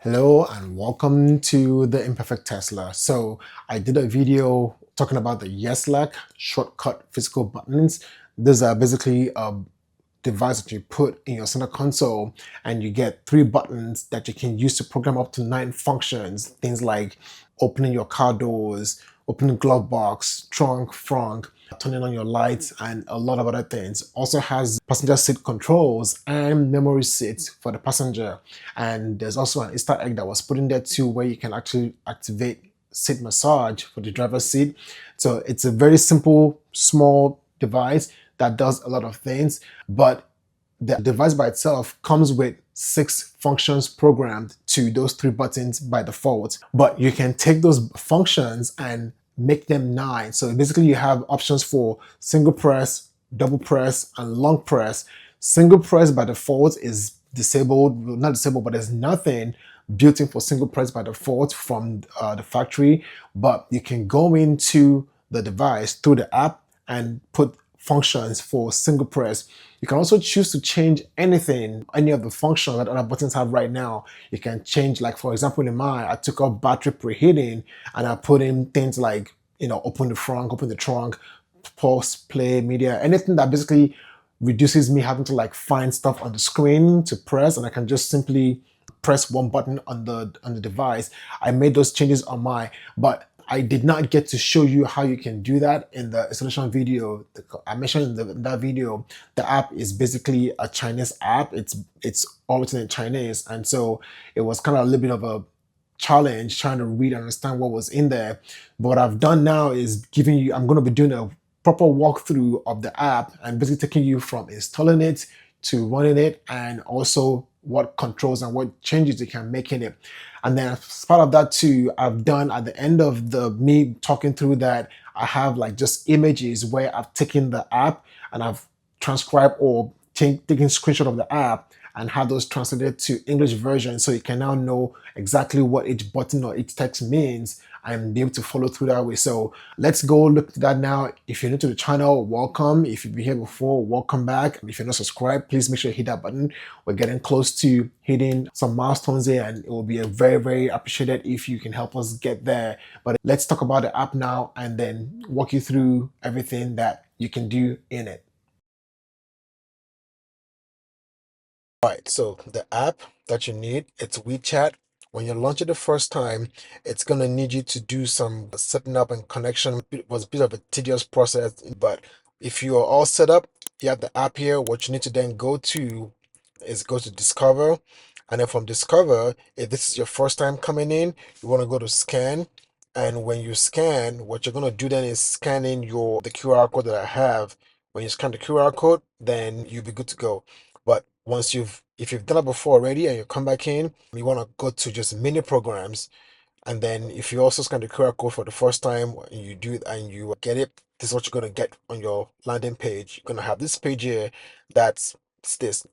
Hello and welcome to the Imperfect Tesla. So I did a video talking about the Yeslak shortcut physical buttons. These are basically a device that you put in your center console and you get three buttons that you can use to program up to 9 functions. Things like opening your car doors, opening glove box, trunk, frunk, turning on your lights, and a lot of other things. Also has passenger seat controls and memory seats for the passenger. And there's also an Easter egg that was put in there too, where you can actually activate seat massage for the driver's seat. So it's a very simple, small device that does a lot of things, but the device by itself comes with 6 functions programmed to those three buttons by default. But you can take those functions and make them 9. So basically you have options for single press, double press, and long press. Single press by default is disabled, well, not disabled, but there's nothing built in for single press by default from the factory. But you can go into the device through the app and put functions for single press. You can also choose to change anything, any of the functions that other buttons have right now. You can change, like for example, in mine, I took off battery preheating and I put in things like, open the frunk, open the trunk, pause, play, media, anything that basically reduces me having to like find stuff on the screen to press, and I can just simply press one button on the device. I made those changes on my, but I did not get to show you how you can do that in the installation video. I mentioned in that video, the app is basically a Chinese app. It's all written in Chinese, and so it was kind of a little bit of a challenge trying to read and understand what was in there. But what I've done now is giving you, I'm going to be doing a proper walkthrough of the app and basically taking you from installing it to running it, and also what controls and what changes you can make in it. And then as part of that too, I've done at the end of the me talking through that, I have like just images where I've taken the app and I've transcribed or taken screenshot of the app and have those translated to English version, so you can now know exactly what each button or each text means and be able to follow through that way. So let's go look at that now. If you're new to the channel, welcome. If you've been here before, welcome back. If you're not subscribed, please make sure you hit that button. We're getting close to hitting some milestones here, and it will be a very appreciated if you can help us get there. But let's talk about the app now and then walk you through everything that you can do in it. All right, so the app that you need, it's WeChat. When you launch it the first time, it's gonna need you to do some setting up and connection. It was a bit of a tedious process, but if you are all set up, you have the app here. What you need to then go to is go to Discover, and then from Discover, if this is your first time coming in, you want to go to Scan. And when you scan, what you're gonna do then is scan in the QR code that I have. When you scan the QR code, then you'll be good to go. But if you've done it before already and you come back in, you want to go to just mini programs. And then if you also scan the QR code for the first time and you do it and you get it, this is what you're going to get on your landing page. You're going to have this page here that's this.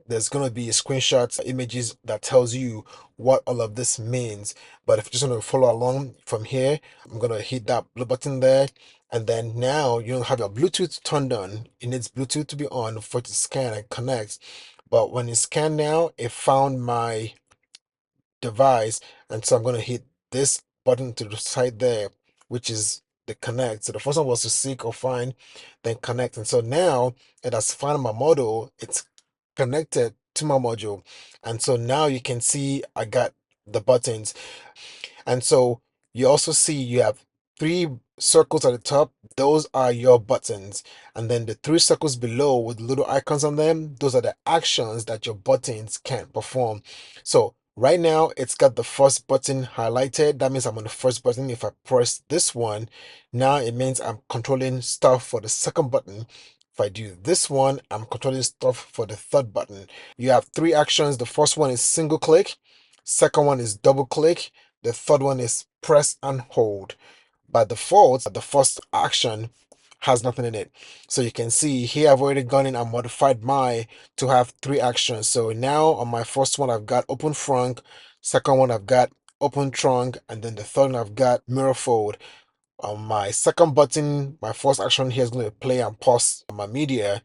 There's going to be screenshots, images that tells you what all of this means. But if you just want to follow along from here, I'm going to hit that blue button there. And then now you don't have your Bluetooth turned on. It needs Bluetooth to be on for it to scan and connect. But when it scanned now, it found my device. And so I'm going to hit this button to the side there, which is the connect. So the first one was to seek or find, then connect. And so now it has found my model. It's connected to my module. And so now you can see I got the buttons. And so you also see you have 3 circles at the top. Those are your buttons. And then the 3 circles below with little icons on them, those are the actions that your buttons can perform. So right now it's got the first button highlighted. That means I'm on the first button. If I press this one, now it means I'm controlling stuff for the second button. If I do this one, I'm controlling stuff for the third button. You have 3 actions. The first one is single click. Second one is double click. The third one is press and hold. By default, the first action has nothing in it. So you can see here I've already gone in and modified my to have 3 actions. So now on my first one, I've got open frunk. Second one, I've got open trunk. And then the third one, I've got mirror fold. On my second button, my first action here is going to play and pause my media.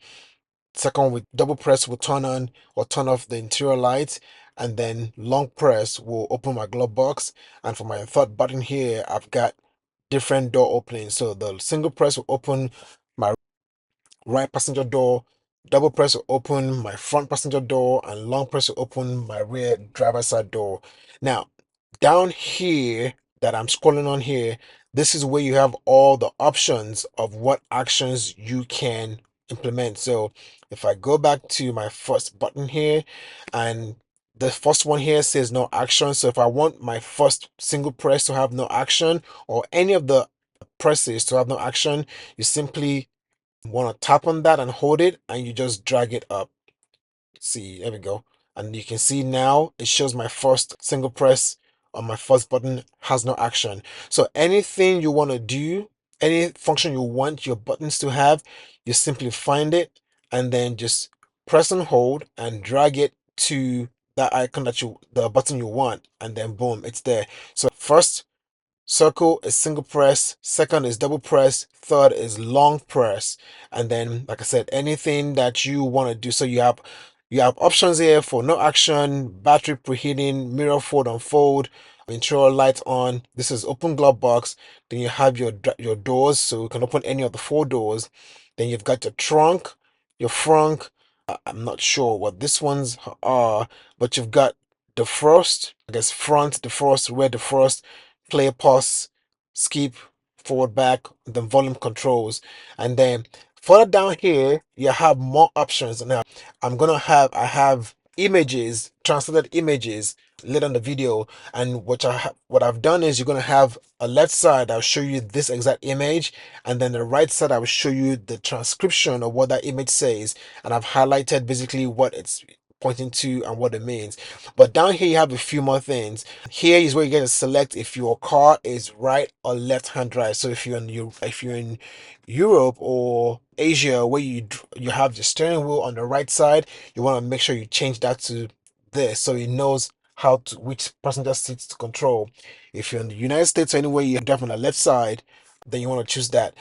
Second, with double press will turn on or turn off the interior light, and then long press will open my glove box. And for my third button here, I've got different door openings. So the single press will open my right passenger door, double press will open my front passenger door, and long press will open my rear driver's side door. Now, down here that I'm scrolling on here, this is where you have all the options of what actions you can implement. So if I go back to my first button here, and the first one here says no action. So if I want my first single press to have no action, or any of the presses to have no action, you simply want to tap on that and hold it, and you just drag it up. See, there we go. And you can see now it shows my first single press on my first button has no action. So anything you want to do, any function you want your buttons to have, you simply find it and then just press and hold and drag it to that icon that the button you want, and then boom, it's there. So first circle is single press, second is double press, third is long press, and then like I said, anything that you want to do. So you have options here for no action, battery preheating, mirror fold and fold, interior light on. This is open glove box. Then you have your doors, so you can open any of the four doors. Then you've got your trunk, your frunk. I'm not sure what these ones are, but you've got defrost, I guess front defrost, rear defrost, play, pause, skip, forward, back, then volume controls. And then further down here, you have more options. Now, I have images, translated images later in the video. And what I've done is you're gonna have a left side, I'll show you this exact image, and then the right side, I will show you the transcription of what that image says. And I've highlighted basically what it's pointing to and what it means. But down here, you have a few more things. Here is where you get to select if your car is right or left hand drive. So if you're in Europe or Asia, where you have the steering wheel on the right side, you want to make sure you change that to this so it knows which passenger seats to control. If you're in the United States or anywhere you drive on the left side, then you want to choose that.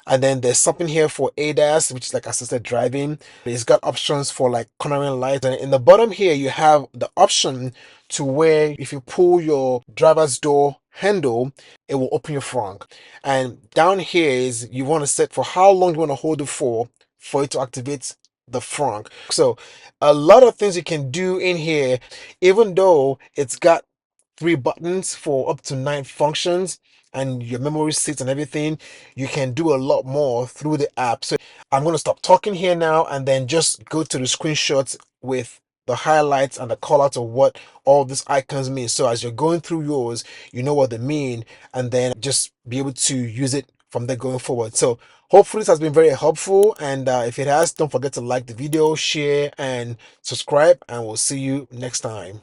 And then there's something here for ADAS, which is like assisted driving. It's got options for like cornering lights. And in the bottom here, you have the option to where if you pull your driver's door handle, it will open your frunk. And down here is you want to set for how long you want to hold it for it to activate the frunk. So a lot of things you can do in here, even though it's got 3 buttons for up to 9 functions and your memory seats and everything, you can do a lot more through the app. So I'm going to stop talking here now and then just go to the screenshots with the highlights and the call out of what all these icons mean. So as you're going through yours, you know what they mean, and then just be able to use it from there going forward. So hopefully this has been very helpful, and if it has, don't forget to like the video, share and subscribe, and we'll see you next time.